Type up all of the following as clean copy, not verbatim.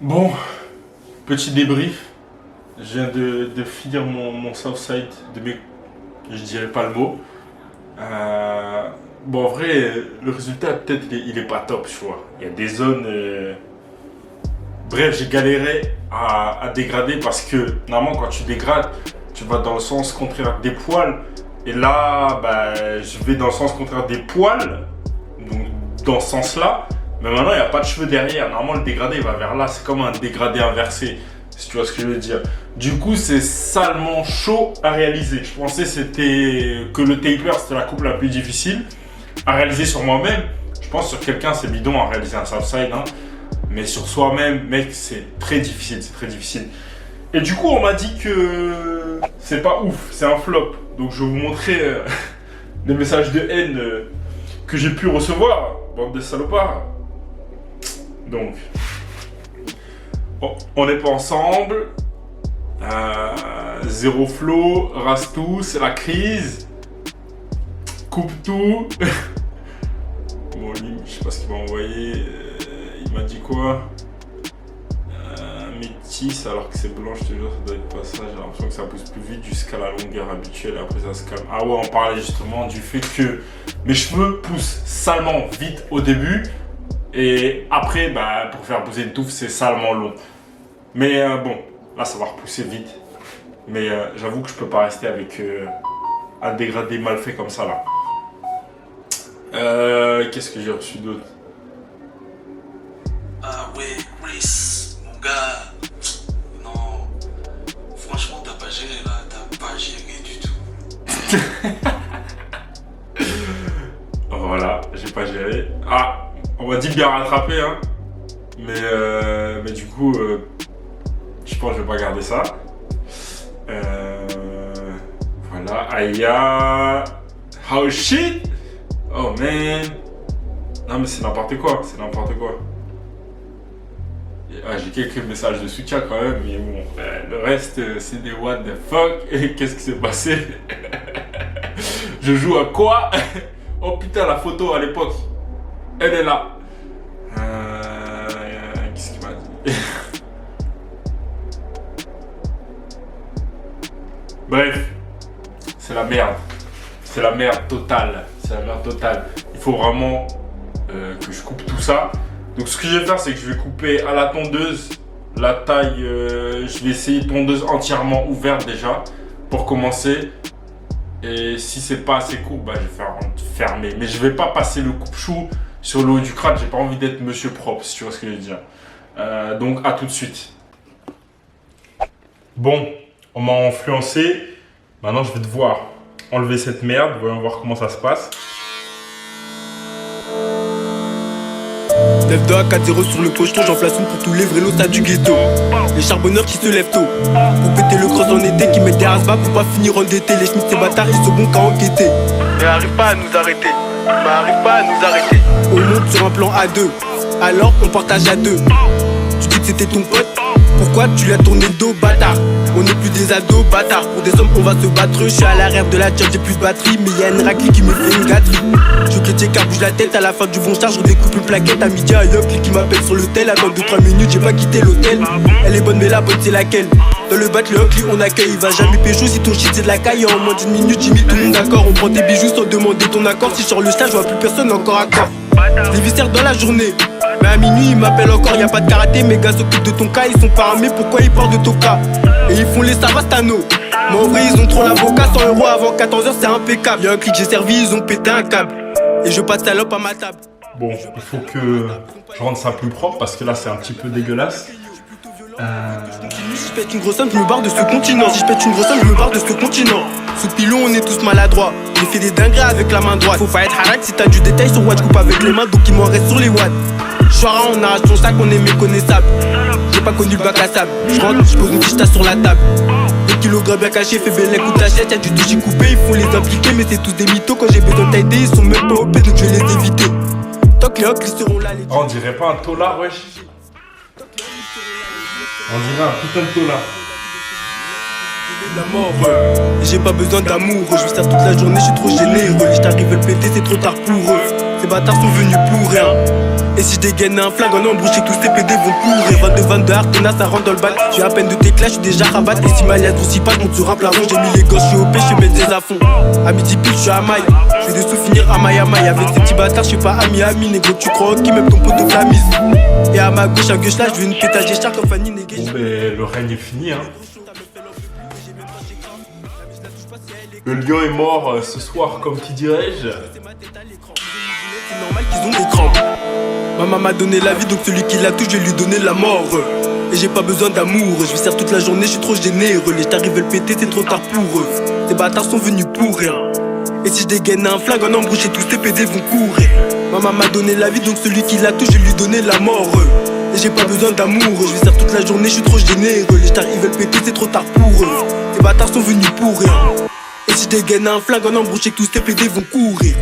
Bon, petit débrief. Je viens de finir mon Southside de mes... Je dirais pas le mot. Bon, en vrai, le résultat, peut-être, il est pas top, tu vois. Il y a des zones... Bref, j'ai galéré à dégrader parce que, normalement, quand tu dégrades, tu vas dans le sens contraire des poils. Et là, bah, je vais dans le sens contraire des poils. Donc, dans ce sens-là. Mais maintenant, il n'y a pas de cheveux derrière. Normalement, le dégradé, il va vers là. C'est comme un dégradé inversé. Si tu vois ce que je veux dire. Du coup, c'est salement chaud à réaliser. Je pensais que le taper, c'était la coupe la plus difficile à réaliser sur moi-même. Je pense que sur quelqu'un, c'est bidon à réaliser un Southside. Hein. Mais sur soi-même, mec, c'est très difficile. C'est très difficile. Et du coup, on m'a dit que c'est pas ouf. C'est un flop. Donc, je vais vous montrer des messages de haine que j'ai pu recevoir. Bande de salopards. Donc, on n'est pas ensemble. Zéro flow, rase tout, c'est la crise. Coupe tout. Bon, je sais pas ce qu'il m'a envoyé. Il m'a dit quoi? Métis, alors que c'est blanc, je te jure, ça doit être pas ça. J'ai l'impression que ça pousse plus vite jusqu'à la longueur habituelle. Après, ça se calme. Ah ouais, on parlait justement du fait que mes cheveux poussent salement vite au début. Et après, bah, pour faire pousser une touffe, c'est salement long. Mais bon, là, ça va repousser vite. Mais j'avoue que je peux pas rester avec un dégradé mal fait comme ça, là. Qu'est-ce que j'ai reçu d'autre? Ah ouais, Brice, mon gars. Non, franchement, t'as pas géré, là. T'as pas géré du tout. Voilà, j'ai pas géré. Ah, on m'a dit bien rattrapé, hein. Mais du coup, je pense que je vais pas garder ça. Voilà, Aya. How shit? Oh man. Non mais c'est n'importe quoi, c'est n'importe quoi. Ah, j'ai quelques messages de soutien quand même, mais bon, le reste c'est des what the fuck. Et qu'est-ce qui s'est passé? Je joue à quoi? Oh putain, la photo à l'époque, elle est là. Qu'est-ce qu'il m'a dit? Bref, c'est la merde. C'est la merde totale. C'est la merde totale. Il faut vraiment que je coupe tout ça. Donc ce que je vais faire, c'est que je vais couper à la tondeuse. La taille, je vais essayer tondeuse entièrement ouverte déjà. Pour commencer. Et si c'est pas assez court, bah, je vais faire fermer. Mais je vais pas passer le coupe-chou sur le haut du crâne. J'ai pas envie d'être monsieur propre, si tu vois ce que je veux dire. Donc à tout de suite. Bon, on m'a influencé. Maintenant, je vais devoir enlever cette merde. Voyons voir comment ça se passe. 9-2 à 4-0 sur le pocheton, j'en place une pour tous les vrélos, ça du ghetto. Les charbonneurs qui se lèvent tôt pour péter le cross en été, qui mettent des rasbats pour pas finir endettés. Les schmitts, ces bâtards, ils sont bons qu'à enquêter. Mais arrive pas à nous arrêter, arrive pas à nous arrêter. On monte sur un plan A2, alors on partage à deux. Tu dis que c'était ton pote, pourquoi tu lui as tourné le dos, bâtard? On n'est plus des ados, bâtard. Pour des hommes, on va se battre. Je suis à la rêve de la job, j'ai plus de batterie. Mais y'a une raclée qui me fait une gâterie. Je chrétien car bouge la tête. À la fin du bon charge, je redécoupe une plaquette. À midi, un yop qui m'appelle sur l'hôtel. Attends 2-3 minutes, j'ai pas quitté l'hôtel. Elle est bonne, mais la bonne, c'est laquelle? Dans le bac, le Huckley, on accueille. Il va jamais pécho si ton shit c'est de la caille. En moins d'une minute, j'ai mis tout le monde d'accord. On prend tes bijoux sans demander ton accord. Si je sors le stage, je vois plus personne encore à corps. Les viscères dans la journée. Mais à minuit, ils m'appellent encore, y'a pas de karaté. Mes gars s'occupent de ton cas, ils sont pas armés. Pourquoi ils parlent de ton cas? Et ils font les savastano. Mais en vrai, ils ont trop l'avocat. 100 € avant 14h, c'est impeccable. Y'a un clic, j'ai servi, ils ont pété un câble. Et je passe salope à ma table. Bon, il faut que je rende ça plus propre parce que là, c'est un petit peu dégueulasse. Si je pète une grosse somme, je me barre de ce continent. Si je pète une grosse somme, je me barre de ce continent. Sous pilon, on est tous maladroits. J'ai fait des dingueries avec la main droite. Faut pas être harak si t'as du détail sur what, je coupe avec les mains, donc il m'en reste sur les watts. Chouara, on arrache ton sac, on est méconnaissable. J'ai pas connu le bac à sable. Je rentre, je pose une fiche tasse sur la table. 2 kilogrammes bien cachés, fais belle écoute t'achètes. Y'a du touchy coupé, ils font les impliquer. Mais c'est tous des mythos, quand j'ai besoin d'aider, ils sont même pas OP, donc je vais les éviter. Tant que les hocs, ils seront là. Oh, on dirait pas un tolard, wesh. On dirait un putain de tolard. La mort, j'ai pas besoin d'amour. Je sers toute la journée, je suis trop généreux. Les t'arrive le péter, c'est trop tard pour eux. C'est bâtards sont venus pour rien. Et si je dégaine un flingue en embrouche, tous ces PD vont courir. 22 Artena, ça rentre dans le bal. J'ai à peine de t'éclat, je suis déjà rabat. Et si Malias aussi pas, monte sur un plafond. J'ai mis les gosses, je suis OP, je mets des à fond. À midi pile, je suis à maille. Je vais des sous finir à maille à maille. Avec ces petits bâtards, je suis pas ami. Négro, tu crois qui même ton pote de flamise. Et à ma gauche, là, je veux une pétage des chars comme Fanny Négué. Bon, ben, le règne est fini, hein. Le lion est mort ce soir, comme qui dirais-je. C'est normal qu'ils ont des crampes. Maman m'a donné la vie, donc celui qui la touche, je vais lui donner la mort. Et j'ai pas besoin d'amour, je vais sers toute la journée, je suis trop généreux. Les tarifs veulent péter, c'est trop tard pour eux. Ces bâtards sont venus pour rien. Et si je dégaine un flingue en embrouche, tous ces PD vont courir. Maman m'a donné la vie, donc celui qui la touche, je vais lui donner la mort. Et j'ai pas besoin d'amour, je vais sers toute la journée, je suis trop généreux. Les tarifs veulent péter, c'est trop tard pour eux. Ces bâtards sont venus pour rien. Et si je dégaine un flingue en embrouche, tous ces PD vont courir.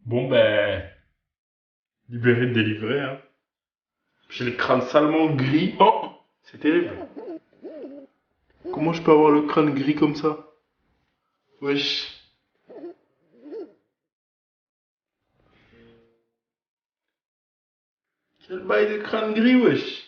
Bon, ben, libéré, délivré, hein. J'ai le crâne salement gris. Oh, c'est terrible. Comment je peux avoir le crâne gris comme ça? Wesh. Quel bail de crâne gris, wesh.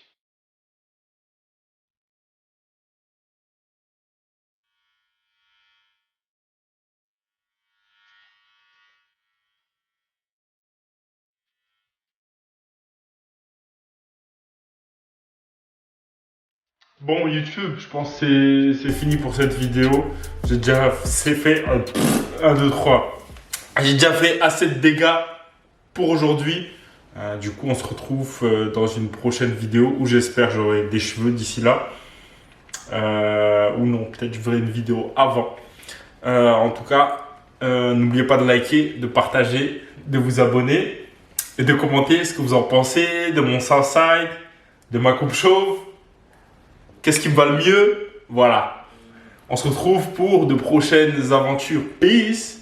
Bon, YouTube, je pense que c'est fini pour cette vidéo. J'ai déjà fait 1, 2, 3. J'ai déjà fait assez de dégâts pour aujourd'hui. Du coup, on se retrouve dans une prochaine vidéo où j'espère j'aurai des cheveux d'ici là. Ou non, peut-être je ferai une vidéo avant. En tout cas, n'oubliez pas de liker, de partager, de vous abonner et de commenter ce que vous en pensez de mon Southside, de ma coupe chauve. Qu'est-ce qui me va le mieux? Voilà. On se retrouve pour de prochaines aventures. Peace!